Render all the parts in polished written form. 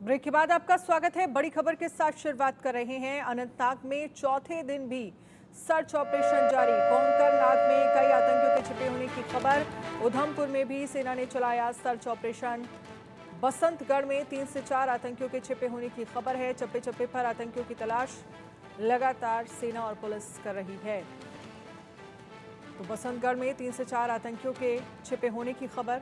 Break के बाद आपका स्वागत है। बड़ी खबर के साथ शुरुआत कर रहे हैं। अनंतनाग में चौथे दिन भी सर्च ऑपरेशन जारी। कोंकरनाग में कई आतंकियों के छिपे होने की खबर। उधमपुर में भी सेना ने चलाया सर्च ऑपरेशन। बसंतगढ़ में 3 से 4 आतंकियों के छिपे होने की खबर है। चप्पे चप्पे पर आतंकियों की तलाश लगातार सेना और पुलिस कर रही है। तो बसंतगढ़ में 3 से 4 आतंकियों के छिपे होने की खबर।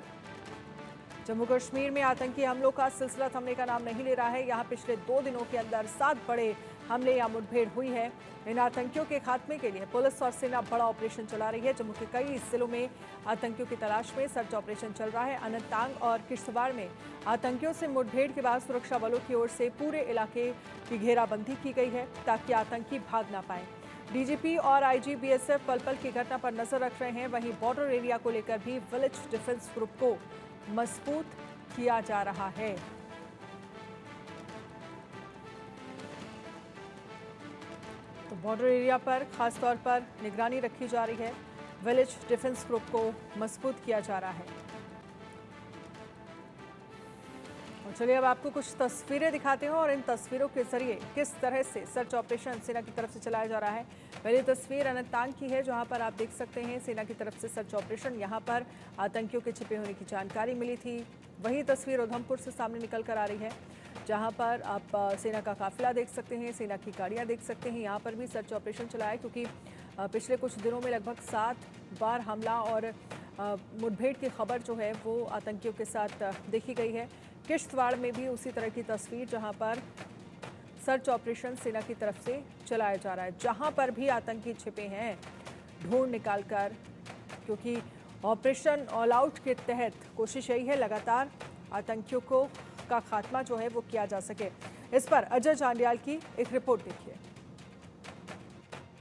जम्मू कश्मीर में आतंकी हमलों का सिलसिला थमने का नाम नहीं ले रहा है। यहां पिछले 2 दिनों के अंदर 7 बड़े हमले या मुठभेड़ हुई है। इन आतंकियों के खात्मे के लिए पुलिस और सेना बड़ा ऑपरेशन चला रही है। जम्मू के कई जिलों में आतंकियों की तलाश में सर्च ऑपरेशन चल रहा है। अनंतनाग और किश्तवाड़ में आतंकियों से मुठभेड़ के बाद सुरक्षा बलों की ओर से पूरे इलाके की घेराबंदी की गई है ताकि आतंकी भाग ना पाए। डीजीपी और आईजी बीएसएफ पल पल की घटना पर नजर रख रहे हैं। वहीं बॉर्डर एरिया को लेकर भी विलेज डिफेंस ग्रुप को मजबूत किया जा रहा है। तो बॉर्डर एरिया पर खास तौर पर निगरानी रखी जा रही है। विलेज डिफेंस ग्रुप को मजबूत किया जा रहा है। और चलिए अब आपको कुछ तस्वीरें दिखाते हैं और इन तस्वीरों के जरिए किस तरह से सर्च ऑपरेशन सेना की तरफ से चलाया जा रहा है। पहली तस्वीर अनंतनाग की है, जहां पर आप देख सकते हैं सेना की तरफ से सर्च ऑपरेशन। यहां पर आतंकियों के छिपे होने की जानकारी मिली थी। वही तस्वीर उधमपुर से सामने निकल कर आ रही है, जहां पर आप सेना का काफिला देख सकते हैं, सेना की गाड़ियां देख सकते हैं। यहाँ पर भी सर्च ऑपरेशन चला है क्योंकि पिछले कुछ दिनों में लगभग 7 बार हमला और मुठभेड़ की खबर जो है वो आतंकियों के साथ देखी गई है। किश्तवाड़ में भी उसी तरह की तस्वीर, जहां पर सर्च ऑपरेशन सेना की तरफ से चलाया जा रहा है। जहां पर भी आतंकी छिपे हैं ढूंढ निकालकर, क्योंकि ऑपरेशन ऑल आउट के तहत कोशिश यही है लगातार आतंकियों को का खात्मा जो है वो किया जा सके। इस पर अजय जांडियाल की एक रिपोर्ट देखिए।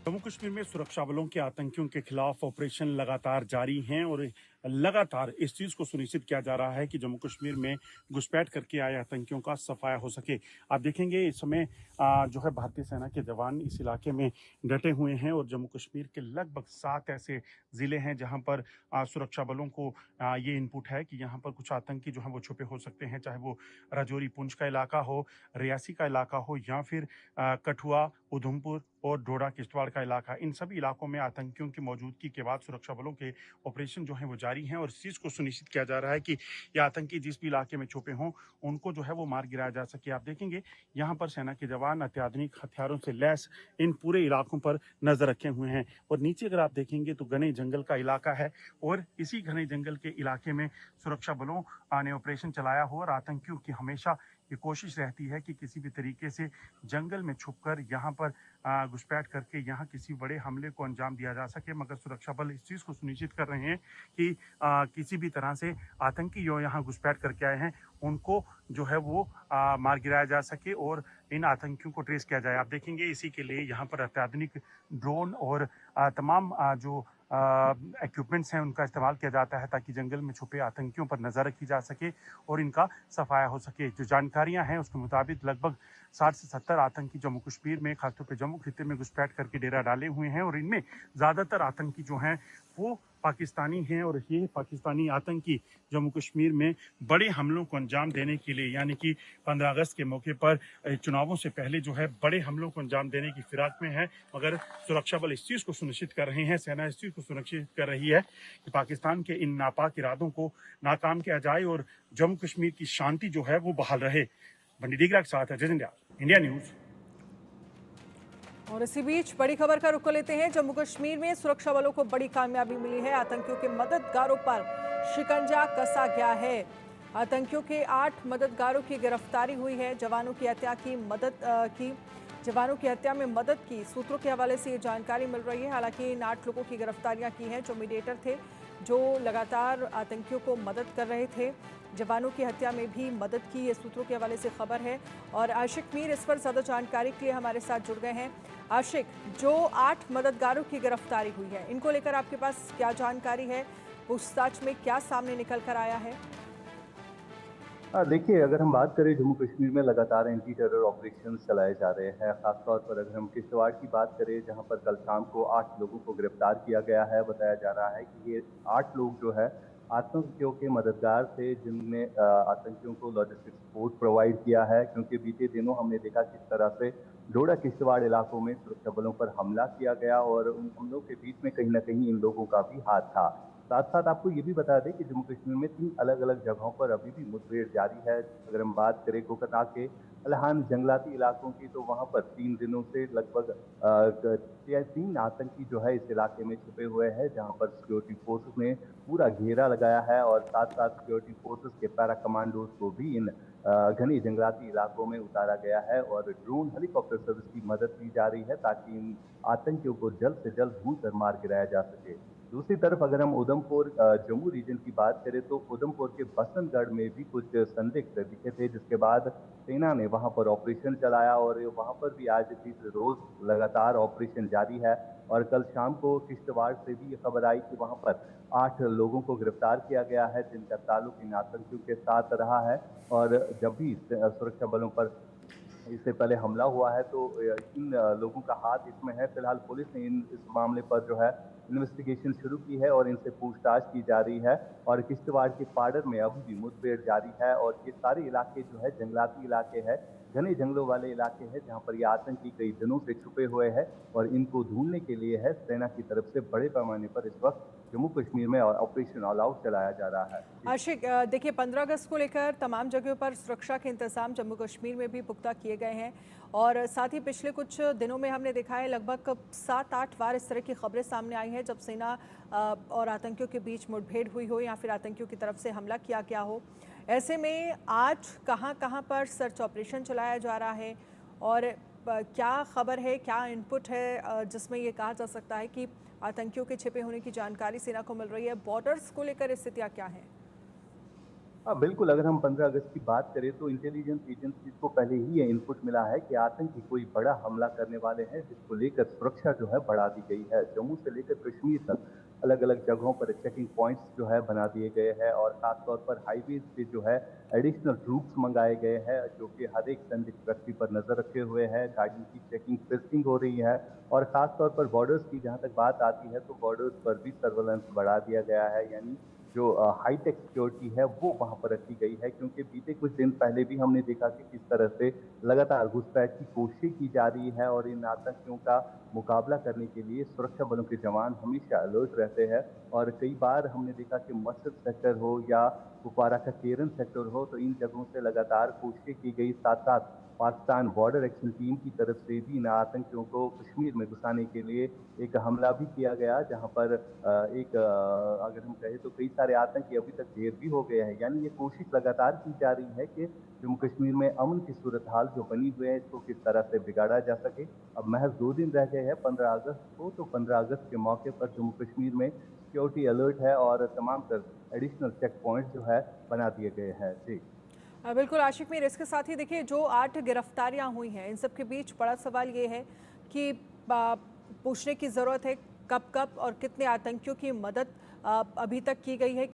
जम्मू कश्मीर में सुरक्षा बलों के आतंकियों के खिलाफ ऑपरेशन लगातार जारी हैं और लगातार इस चीज को सुनिश्चित किया जा रहा है कि जम्मू कश्मीर में घुसपैठ करके आए आतंकियों का सफाया हो सके। आप देखेंगे इस समय जो है भारतीय सेना के जवान इस इलाके में डटे हुए हैं और जम्मू कश्मीर के लगभग 7 ऐसे जिले हैं जहां पर सुरक्षा बलों को ये इनपुट है कि यहाँ पर कुछ आतंकी जो है वो छुपे हो सकते हैं, चाहे वो राजौरी पुंछ का इलाका हो, रियासी का इलाका हो या फिर कठुआ, उधमपुर और डोडा किश्तवाड़ का इलाका। इन सभी इलाकों में आतंकियों की मौजूदगी के बाद सुरक्षा बलों के ऑपरेशन जो है वो जारी हैं और इस चीज़ को सुनिश्चित किया जा रहा है कि ये आतंकी जिस भी इलाके में छुपे हों उनको जो है वो मार गिराया जा सके। आप देखेंगे यहाँ पर सेना के जवान अत्याधुनिक हथियारों से लैस इन पूरे इलाकों पर नजर रखे हुए हैं और नीचे अगर आप देखेंगे तो घने जंगल का इलाका है और इसी घने जंगल के इलाके में सुरक्षा बलों ने ऑपरेशन चलाया हो और आतंकियों की हमेशा ये कोशिश रहती है कि किसी भी तरीके से जंगल में छुपकर यहाँ पर घुसपैठ करके यहाँ किसी बड़े हमले को अंजाम दिया जा सके, मगर सुरक्षा बल इस चीज़ को सुनिश्चित कर रहे हैं कि किसी भी तरह से आतंकी जो यहाँ घुसपैठ करके आए हैं उनको जो है वो मार गिराया जा सके और इन आतंकियों को ट्रेस किया जाए। आप देखेंगे इसी के लिए यहाँ पर अत्याधुनिक ड्रोन और तमाम जो इक्विपमेंट्स हैं उनका इस्तेमाल किया जाता है ताकि जंगल में छुपे आतंकियों पर नज़र रखी जा सके और इनका सफाया हो सके। जो जानकारियां हैं उसके मुताबिक लगभग 60 से 70 आतंकी जम्मू कश्मीर में, खासतौर पर जम्मू खित्ते में घुसपैठ करके डेरा डाले हुए हैं और इनमें ज़्यादातर आतंकी जो हैं वो पाकिस्तानी हैं और ये पाकिस्तानी आतंकी जम्मू कश्मीर में बड़े हमलों को अंजाम देने के लिए, यानी कि 15 अगस्त के मौके पर चुनावों से पहले जो है बड़े हमलों को अंजाम देने की फिराक में है, मगर सुरक्षा बल इस चीज़ को सुनिश्चित कर रहे हैं, सेना इस चीज़ को सुनिश्चित कर रही है कि पाकिस्तान के इन नापाक इरादों को नाकाम किया जाए और जम्मू कश्मीर की शांति जो है वो बहाल रहे। बंडी डीगरा के साथ अजय जांडियाल, इंडिया न्यूज़। और इसी बीच बड़ी खबर का रुख लेते हैं। जम्मू कश्मीर में सुरक्षा बलों को बड़ी कामयाबी मिली है। आतंकियों के मददगारों पर शिकंजा कसा गया है। आतंकियों के 8 मददगारों की गिरफ्तारी हुई है। जवानों की हत्या में मदद की सूत्रों के हवाले से ये जानकारी मिल रही है। हालांकि इन 8 लोगों की गिरफ्तारियां की हैं जो मीडिएटर थे, जो लगातार आतंकियों को मदद कर रहे थे। जवानों की हत्या में भी मदद की, ये सूत्रों के हवाले से खबर है। और आशिक मीर इस पर ज़्यादा जानकारी के लिए हमारे साथ जुड़ गए हैं। आशिक, जो 8 मददगारों की गिरफ्तारी हुई है, इनको लेकर आपके पास क्या जानकारी है? पूछताछ में क्या सामने निकल कर आया है? देखिए, अगर हम बात करें जम्मू कश्मीर में लगातार एंटी टेरर ऑपरेशंस चलाए जा रहे हैं। ख़ासतौर पर अगर हम किश्तवाड़ की बात करें, जहां पर कल शाम को 8 लोगों को गिरफ्तार किया गया है। बताया जा रहा है कि ये 8 लोग जो है आतंकियों के मददगार थे, जिनने आतंकियों को लॉजिस्टिक सपोर्ट प्रोवाइड किया है, क्योंकि बीते दिनों हमने देखा किस तरह से डोडा किश्तवाड़ इलाकों में सुरक्षा बलों पर हमला किया गया और उन हमलों के बीच में कहीं न कहीं इन लोगों का भी हाथ था। साथ-साथ आपको ये भी बता दें कि जम्मू कश्मीर में 3 अलग-अलग जगहों पर अभी भी मुठभेड़ जारी है। अगर हम बात करें कोकता के अलहान जंगलाती इलाकों की, तो वहाँ पर 3 दिनों से लगभग 3 आतंकी जो है इस इलाके में छुपे हुए हैं, जहाँ पर सिक्योरिटी फोर्सेस ने पूरा घेरा लगाया है और साथ-साथ सिक्योरिटी फोर्सेस के पैरा कमांडोज को भी इन घने जंगलाती इलाकों में उतारा गया है और ड्रोन हेलीकॉप्टर सर्विस की मदद ली जा रही है, ताकि इन आतंकियों को जल्द से जल्द ढूंढ कर मार गिराया जा सके। दूसरी तरफ अगर हम उधमपुर जम्मू रीजन की बात करें, तो उधमपुर के बसंतगढ़ में भी कुछ संदिग्ध दिखे थे, जिसके बाद सेना ने वहां पर ऑपरेशन चलाया और वहां पर भी आज तीसरे रोज लगातार ऑपरेशन जारी है। और कल शाम को किश्तवाड़ से भी ये खबर आई कि वहां पर 8 लोगों को गिरफ्तार किया गया है, जिनका ताल्लुक इन आतंकियों के साथ रहा है। और जब भी सुरक्षा बलों पर इससे पहले हमला हुआ है, तो इन लोगों का हाथ इसमें है। फिलहाल पुलिस ने इस मामले पर जो है इन्वेस्टिगेशन शुरू की है और इनसे पूछताछ की जा रही है। और किश्तवाड़ के पाडर में अभी भी मुठभेड़ जारी है और ये सारे इलाके जो है जंगलाती इलाके हैं, घने जंगलों वाले इलाके हैं, जहां पर ये आतंकी कई दिनों से छुपे हुए हैं और इनको ढूंढने के लिए है सेना की तरफ से बड़े पैमाने पर इस वक्त जम्मू कश्मीर में ऑपरेशन ऑल आउट चलाया जा रहा है। आशिक, देखिए 15 अगस्त को लेकर तमाम जगहों पर सुरक्षा के इंतजाम जम्मू कश्मीर में भी पुख्ता किए गए हैं और साथ ही पिछले कुछ दिनों में हमने देखा है लगभग 7-8 बार इस तरह की खबरें सामने आई हैं जब सेना और आतंकियों के बीच मुठभेड़ हुई हो या फिर आतंकियों की तरफ से हमला किया गया हो। ऐसे में आज कहां कहां पर सर्च ऑपरेशन चलाया जा रहा है और क्या खबर है, क्या इनपुट है जिसमें ये कहा जा सकता है कि आतंकियों के छिपे होने की जानकारी सेना को मिल रही है? बॉर्डर्स को लेकर स्थितियां क्या हैं? हाँ, बिल्कुल, अगर हम 15 अगस्त की बात करें, तो इंटेलिजेंस एजेंसीज को पहले ही ये इनपुट मिला है कि आतंकी कोई बड़ा हमला करने वाले हैं, जिसको लेकर सुरक्षा जो है बढ़ा दी गई है। जम्मू से लेकर कश्मीर तक अलग-अलग जगहों पर चेकिंग पॉइंट्स जो है बना दिए गए हैं और खासतौर पर हाईवेज पे जो है एडिशनल ट्रूप्स मंगाए गए हैं, जो कि हर एक संदिग्ध व्यक्ति पर नजर रखे हुए हैं। गाड़ियों की चेकिंग, टेस्टिंग हो रही है और खासतौर पर बॉर्डर्स की जहाँ तक बात आती है, तो बॉर्डर्स पर भी सर्वेलेंस बढ़ा दिया गया है। यानी जो हाईटेक सिक्योरिटी है वो वहां पर रखी गई है, क्योंकि बीते कुछ दिन पहले भी हमने देखा कि किस तरह से लगातार घुसपैठ की कोशिश की जा रही है और इन आतंकियों का मुकाबला करने के लिए सुरक्षा बलों के जवान हमेशा अलर्ट रहते हैं। और कई बार हमने देखा कि मस्जिद सेक्टर हो या कुपवारा का केरन सेक्टर हो, तो इन जगहों से लगातार कोशिश की गई। साथ साथ पाकिस्तान बॉर्डर एक्शन टीम की तरफ से भी इन आतंकियों को कश्मीर में घुसाने के लिए एक हमला भी किया गया, जहां पर अगर हम कहें तो कई सारे आतंकी अभी तक ढेर भी हो गए हैं। यानी ये कोशिश लगातार की जा रही है कि जम्मू कश्मीर में अमन की सूरत हाल जो बनी हुई है, इसको किस तरह से बिगाड़ा जा सके। अब महज 2 दिन रह गए हैं 15 अगस्त को, तो 15 अगस्त के मौके पर जम्मू कश्मीर में सिक्योरिटी अलर्ट है और तमाम तर एडिशनल चेक पॉइंट जो है बना दिए गए हैं। जी बिल्कुल आशिक मीर, इसके साथ ही देखिए जो 8 गिरफ्तारियां हुई हैं इन सब के बीच बड़ा सवाल ये है कि पूछने की ज़रूरत है कब कब और कितने आतंकियों की मदद अभी तक की गई है।